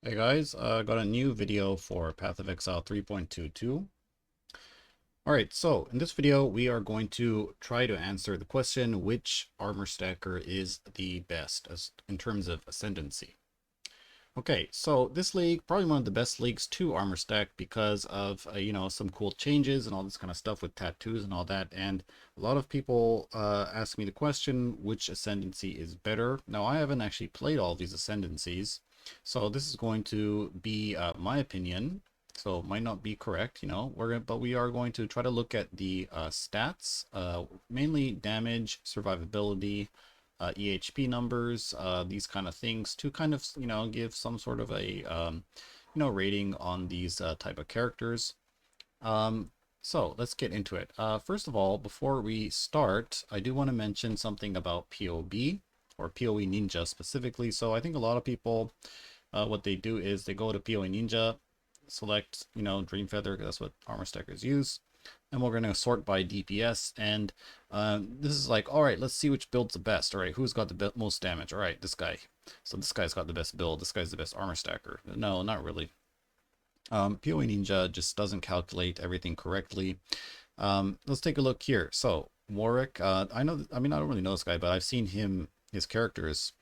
Hey guys, got a new video for Path of Exile 3.22. Alright, so in this video we are going to try to answer the question which armor stacker is the best as in terms of ascendancy. Okay, so this league, probably one of the best leagues to armor stack because of, some cool changes and all this kind of stuff with tattoos and all that. And a lot of people ask me the question, which ascendancy is better? Now, I haven't actually played all these ascendancies, so this is going to be my opinion. So it might not be correct, but we are going to try to look at the stats, mainly damage, survivability, EHP numbers, these kind of things to kind of, give some sort of a, rating on these type of characters. So let's get into it. First of all, before we start, I do want to mention something about POB or PoE Ninja specifically. So I think a lot of people, what they do is they go to PoE Ninja, select, Dream Feather, because that's what armor stackers use. And we're going to sort by DPS. And this is like, all right, let's see which build's the best. All right, who's got the most damage? All right, this guy. So this guy's got the best build. This guy's the best armor stacker. No, not really. PoE Ninja just doesn't calculate everything correctly. Let's take a look here. So Warwick, I don't really know this guy, but I've seen his characters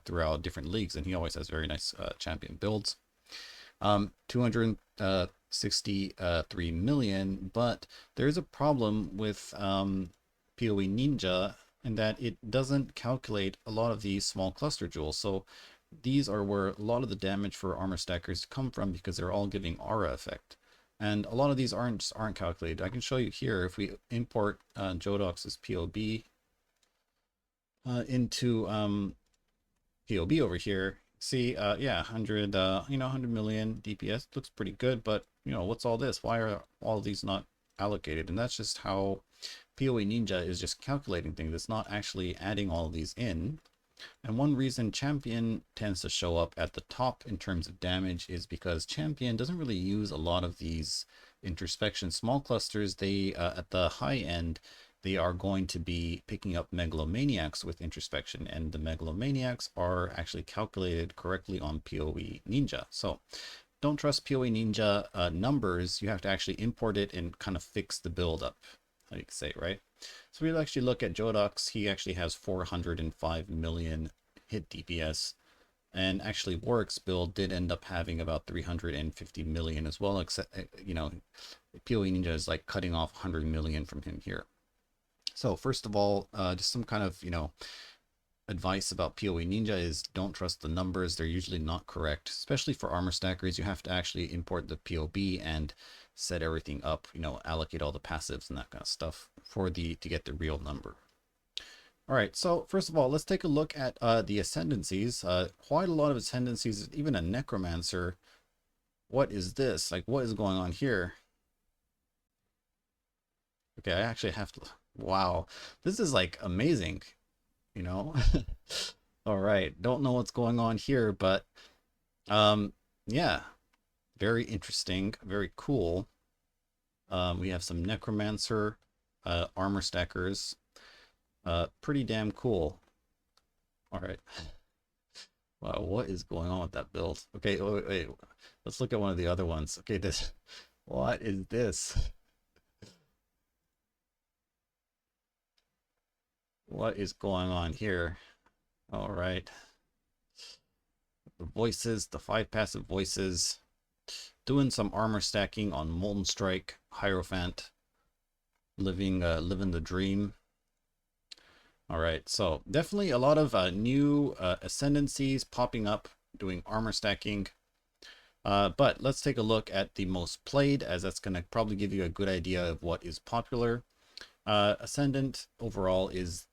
throughout different leagues, and he always has very nice champion builds. 263 million, but there's a problem with PoE Ninja in that it doesn't calculate a lot of these small cluster jewels. So these are where a lot of the damage for armor stackers come from because they're all giving aura effect. And a lot of these aren't calculated. I can show you here if we import Jodox's POB into POB over here. See, yeah, 100, 100 million DPS looks pretty good, but what's all this? Why are all these not allocated? And that's just how PoE Ninja is just calculating things. It's not actually adding all of these in. And one reason Champion tends to show up at the top in terms of damage is because Champion doesn't really use a lot of these introspection small clusters. They, at the high end, they are going to be picking up megalomaniacs with introspection, and the megalomaniacs are actually calculated correctly on PoE Ninja. So don't trust PoE Ninja numbers. You have to actually import it and kind of fix the build up, how you can say, right? So we'll actually look at Jodox. He actually has 405 million hit DPS. And actually Warwick's build did end up having about 350 million as well, except, PoE Ninja is like cutting off 100 million from him here. So first of all, just some kind of, advice about PoE Ninja is don't trust the numbers. They're usually not correct, especially for armor stackers. You have to actually import the POB and set everything up, allocate all the passives and that kind of stuff to get the real number. All right, so first of all, let's take a look at the ascendancies. Quite a lot of ascendancies, even a necromancer. What is this? Like, what is going on here? Okay, I actually have to, wow, this is like amazing, you know? All right, don't know what's going on here, but yeah, very interesting, very cool. We have some necromancer armor stackers. Pretty damn cool. All right. Wow, what is going on with that build? Okay, wait. Let's look at one of the other ones. Okay, what is this? What is going on here? All right. The voices, the 5 passive voices. Doing some armor stacking on Molten Strike, Hierophant. Living the dream. All right, so definitely a lot of new ascendancies popping up, doing armor stacking. But let's take a look at the most played, as that's going to probably give you a good idea of what is popular. Ascendant overall is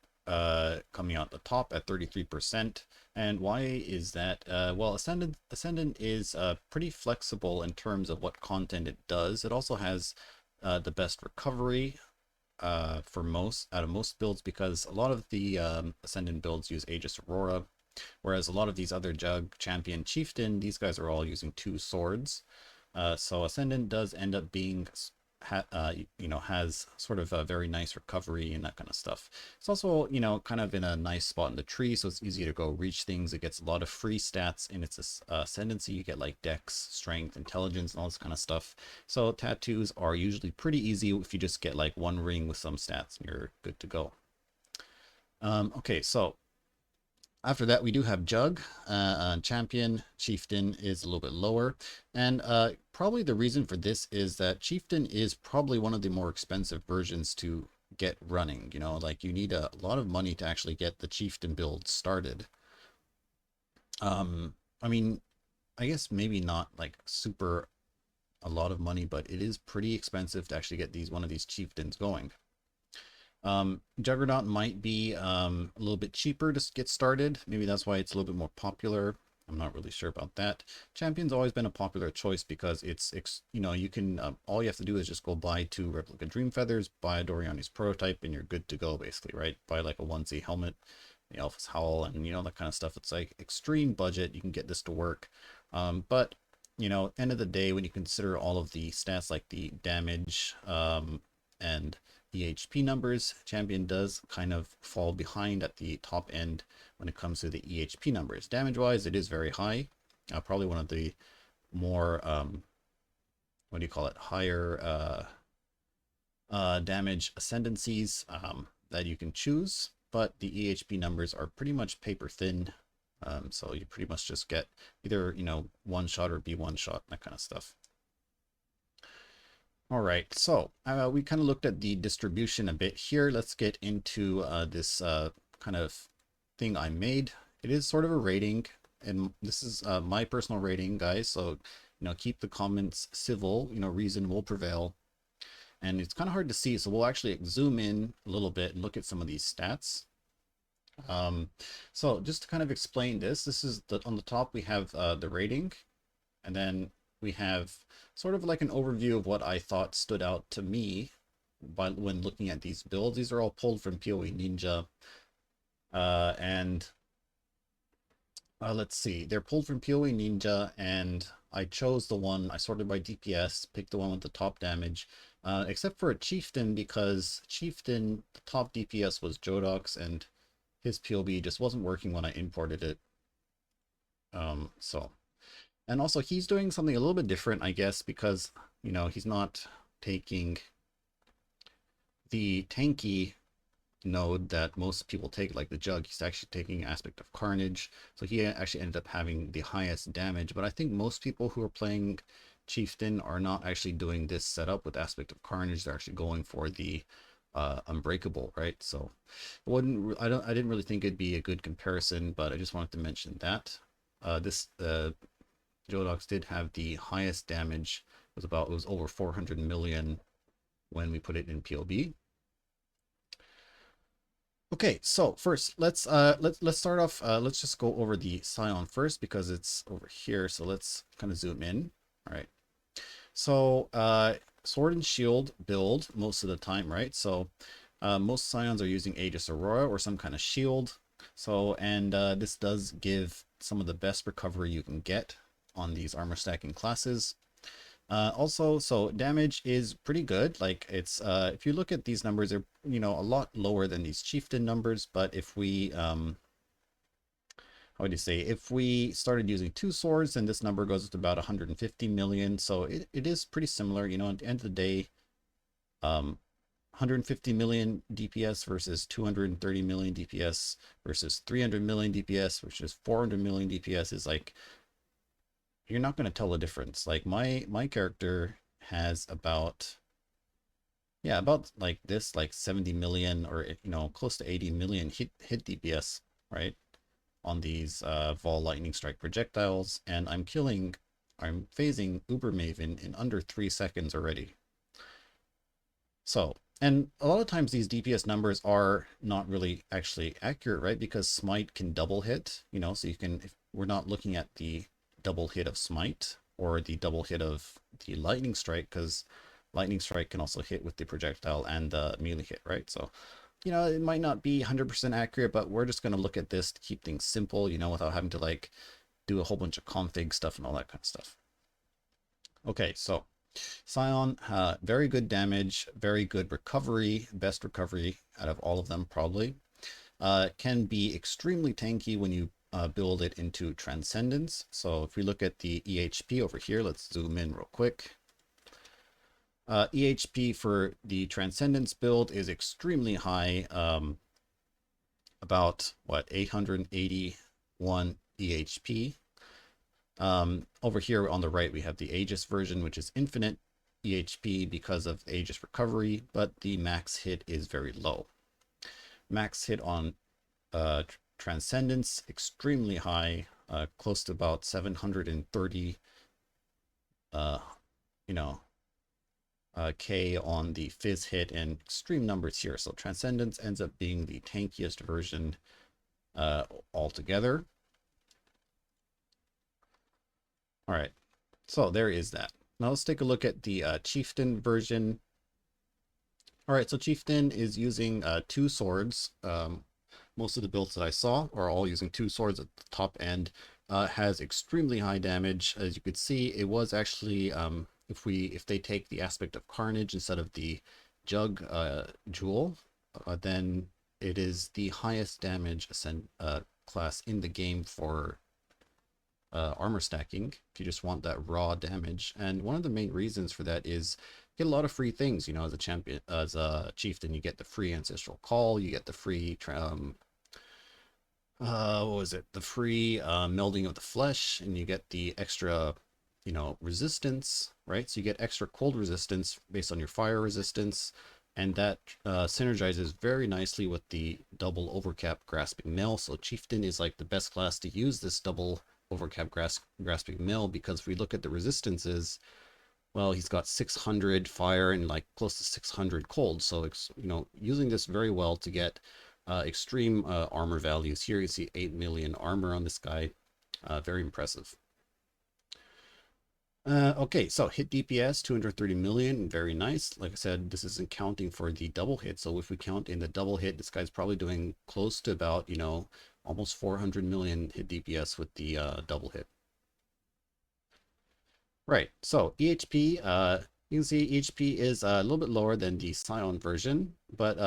coming out the top at 33%. And why is that? Well, Ascendant is pretty flexible in terms of what content it does. It also has the best recovery for out of most builds, because a lot of the Ascendant builds use Aegis Aurora, whereas a lot of these other Jug, Champion, Chieftain, these guys are all using 2 swords. So Ascendant does end up being has sort of a very nice recovery and that kind of stuff. It's also, kind of in a nice spot in the tree, so it's easy to go reach things. It gets a lot of free stats in its ascendancy. You get like dex, strength, intelligence, and all this kind of stuff. So tattoos are usually pretty easy if you just get like one ring with some stats and you're good to go. Okay, so after that, we do have Jug. Champion. Chieftain is a little bit lower. And probably the reason for this is that Chieftain is probably one of the more expensive versions to get running. Like you need a lot of money to actually get the Chieftain build started. I mean, I guess maybe not like super a lot of money, but it is pretty expensive to actually get one of these Chieftains going. Juggernaut might be a little bit cheaper to get started. Maybe that's why it's a little bit more popular. I'm not really sure about that. Champion's always been a popular choice because it's, you can, all you have to do is just go buy 2 replica Dream Feathers, buy a Doriani's prototype, and you're good to go, basically, right? Buy like a 1C helmet, the Alpha's Howl, and, that kind of stuff. It's like extreme budget. You can get this to work. But, end of the day, when you consider all of the stats like the damage, and EHP numbers, Champion does kind of fall behind at the top end when it comes to the EHP numbers. Damage wise, it is very high. Probably one of the more, what do you call it, higher damage ascendancies that you can choose. But the EHP numbers are pretty much paper thin. So you pretty much just get either, one shot or be one shot, that kind of stuff. All right, so we kind of looked at the distribution a bit here. Let's get into this kind of thing I made. It is sort of a rating, and this is my personal rating, guys. So, keep the comments civil. Reason will prevail. And it's kind of hard to see, so we'll actually zoom in a little bit and look at some of these stats. So just to kind of explain this is on the top we have the rating, and then we have sort of like an overview of what I thought stood out to me when looking at these builds. These are all pulled from Poe Ninja. Let's see. They're pulled from Poe Ninja, and I chose the one, I sorted by DPS, picked the one with the top damage, except for a Chieftain, because Chieftain, the top DPS was Jodox, and his POB just wasn't working when I imported it. And also he's doing something a little bit different, I guess, because, he's not taking the tanky node that most people take, like the Jug. He's actually taking Aspect of Carnage. So he actually ended up having the highest damage. But I think most people who are playing Chieftain are not actually doing this setup with Aspect of Carnage. They're actually going for the Unbreakable, right? So I didn't really think it'd be a good comparison, but I just wanted to mention that. Jodox did have the highest damage. It was over 400 million when we put it in POB. Okay, so first let's start off. Let's just go over the Scion first because it's over here. So let's kind of zoom in. All right. So Sword and Shield build most of the time, right? So most Scions are using Aegis Aurora or some kind of shield. So this does give some of the best recovery you can get on these armor stacking classes. Also, so damage is pretty good. Like it's if you look at these numbers, they're a lot lower than these Chieftain numbers. But if we how would you say, if we started using 2 swords, then this number goes to about 150 million. So it is pretty similar. At the end of the day, 150 million DPS versus 230 million DPS versus 300 million DPS, which is 400 million DPS, is like, you're not going to tell the difference. Like my character has about like this, like 70 million or close to 80 million hit DPS, right, on these Vol Lightning Strike projectiles, and I'm phasing Uber Maven in under 3 seconds already. So, and a lot of times these DPS numbers are not really actually accurate, right? Because Smite can double hit, so you can, if we're not looking at the double hit of Smite or the double hit of the Lightning Strike, because Lightning Strike can also hit with the projectile and the melee hit, right? So, it might not be 100% accurate, but we're just going to look at this to keep things simple, without having to like do a whole bunch of config stuff and all that kind of stuff. Okay, so Scion, very good damage, very good recovery, best recovery out of all of them probably. Can be extremely tanky when you build it into Transcendence. So if we look at the EHP over here, let's zoom in real quick. EHP for the Transcendence build is extremely high, about what, 881 EHP. Over here on the right, we have the Aegis version, which is infinite EHP because of Aegis recovery, but the max hit is very low. Max hit on Transcendence, extremely high, close to about 730, K on the Fizz hit, and extreme numbers here. So Transcendence ends up being the tankiest version altogether. All right, so there is that. Now let's take a look at the Chieftain version. All right, so Chieftain is using 2 swords. Most of the builds that I saw are all using 2 swords at the top end. Has extremely high damage. As you could see, it was actually, if they take the aspect of Carnage instead of the Jug Jewel, then it is the highest damage class in the game for armor stacking, if you just want that raw damage. And one of the main reasons for that is you get a lot of free things, you know, as a champion, as a chieftain. You get the free ancestral call, you get the free what was it, the free melding of the flesh, and you get the extra, you know, resistance, right? So you get extra cold resistance based on your fire resistance, and that synergizes very nicely with the double overcap grasping mail. So Chieftain is like the best class to use this double overcap grasping mill, because if we look at the resistances, well, he's got 600 fire and like close to 600 cold. So it's, you know, using this very well to get extreme armor values. Here you see 8 million armor on this guy. Very impressive. Okay, so hit DPS 230 million, very nice. Like I said, this isn't counting for the double hit. So if we count in the double hit, this guy's probably doing close to about, you know, almost 400 million hit DPS with the double hit. Right, so EHP, you can see EHP is a little bit lower than the Scion version, but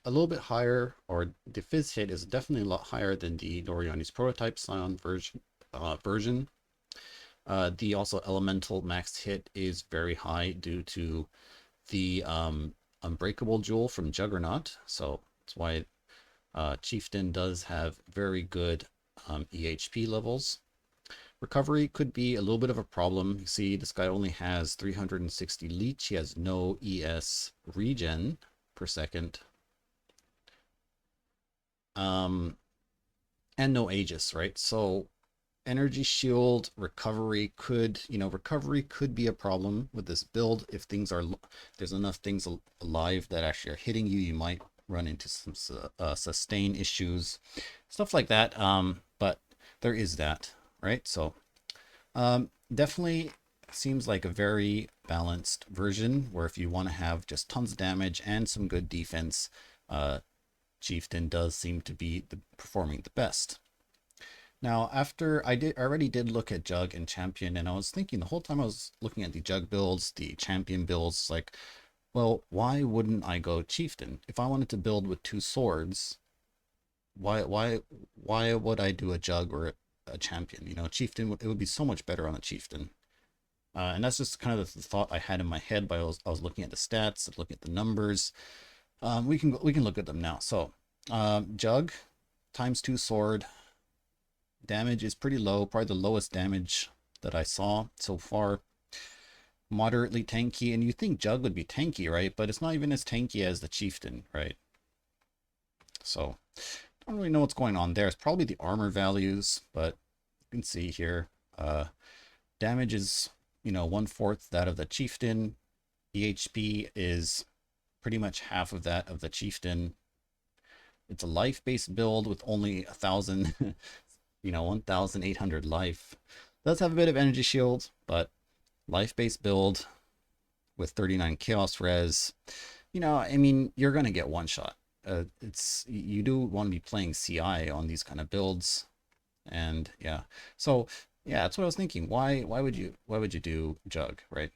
a little bit higher, or the Fizz hit is definitely a lot higher than the Noriani's prototype Scion version. The also elemental max hit is very high due to the unbreakable jewel from Juggernaut. So that's why Chieftain does have very good EHP levels. Recovery could be a little bit of a problem. You see, this guy only has 360 leech. He has no ES regen per second. And no Aegis, right? So energy shield recovery could, recovery could be a problem with this build. If there's enough things alive that actually are hitting you, you might run into some sustain issues, stuff like that. But there is that, right? So definitely seems like a very balanced version, where if you want to have just tons of damage and some good defense, Chieftain does seem to be performing the best. Now, after I already did look at Jug and Champion, and I was thinking the whole time I was looking at the Jug builds, the Champion builds, like, well, why wouldn't I go Chieftain? If I wanted to build with 2 swords, why would I do a Jug or a Champion? You know, Chieftain, it would be so much better on a Chieftain. And that's just kind of the thought I had in my head, but I was looking at the stats, looking at the numbers. We can look at them now. So Jug times 2 sword. Damage is pretty low, probably the lowest damage that I saw so far. Moderately tanky, and you think Jug would be tanky, right? But it's not even as tanky as the Chieftain, right? So, don't really know what's going on there. It's probably the armor values, but you can see here, damage is, 1/4 that of the Chieftain. EHP is pretty much half of that of the Chieftain. It's a life-based build with only 1,000 1,800 life. Does have a bit of energy shield, but life-based build with 39 chaos res. I mean, you're gonna get one shot. You do want to be playing CI on these kind of builds, and yeah. So yeah, that's what I was thinking. Why would you do Jug, right?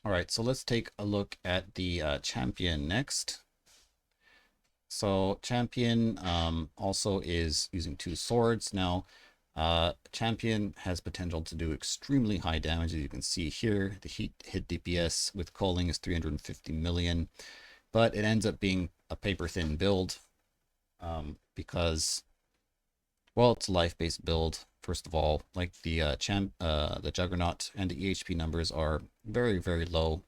All right, so let's take a look at the champion next. So champion also is using 2 swords. Now, champion has potential to do extremely high damage, as you can see here. The hit DPS with culling is 350 million, but it ends up being a paper-thin build because, well, it's a life-based build. First of all, like the Juggernaut and the EHP numbers are very, very low.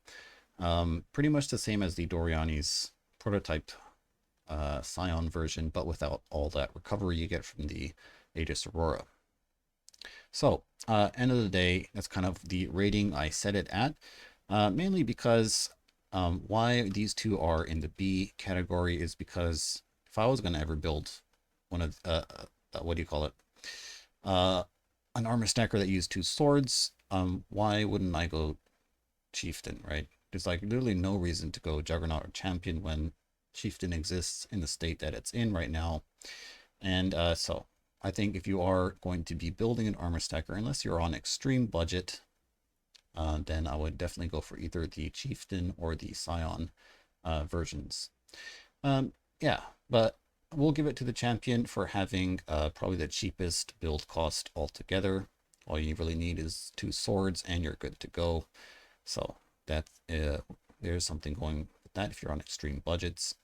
Pretty much the same as the Doriani's prototype Scion version, but without all that recovery you get from the Aegis Aurora. So, end of the day, that's kind of the rating I set it at, mainly because why these two are in the B category is because if I was going to ever build one of, what do you call it? An armor stacker that used 2 swords, why wouldn't I go Chieftain, right? There's like literally no reason to go Juggernaut or Champion when Chieftain exists in the state that it's in right now. And so I think if you are going to be building an armor stacker, unless you're on extreme budget, then I would definitely go for either the Chieftain or the Scion versions. Yeah, but we'll give it to the Champion for having probably the cheapest build cost altogether. All you really need is 2 swords and you're good to go. So that there's something going with that if you're on extreme budgets.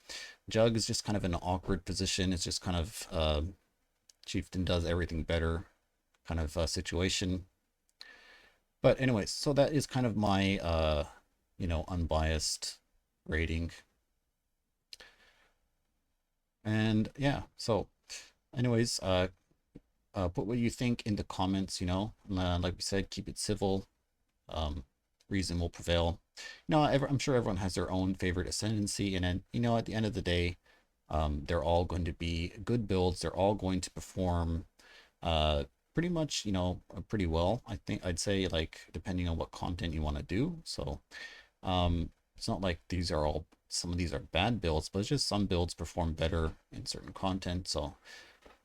Jug is just kind of in an awkward position. It's just kind of Chieftain does everything better kind of situation. But anyways, so that is kind of my you know, unbiased rating. And yeah, so anyways, put what you think in the comments, you know, like we said, keep it civil. Reason will prevail. You know, I'm sure everyone has their own favorite ascendancy, and then, you know, at the end of the day, they're all going to be good builds. They're all going to perform pretty much, you know, pretty well. I think I'd say, like, depending on what content you want to do. So it's not like these are all, some of these are bad builds, but it's just some builds perform better in certain content. So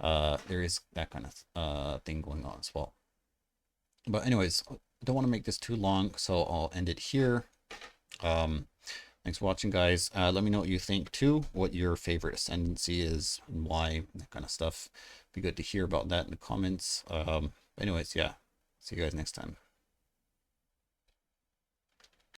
there is that kind of thing going on as well. But anyways, I don't want to make this too long, so I'll end it here. Thanks for watching, guys. Let me know what you think too, what your favorite ascendancy is and why, that kind of stuff. Be good to hear about that in the comments. Anyways, yeah, see you guys next time.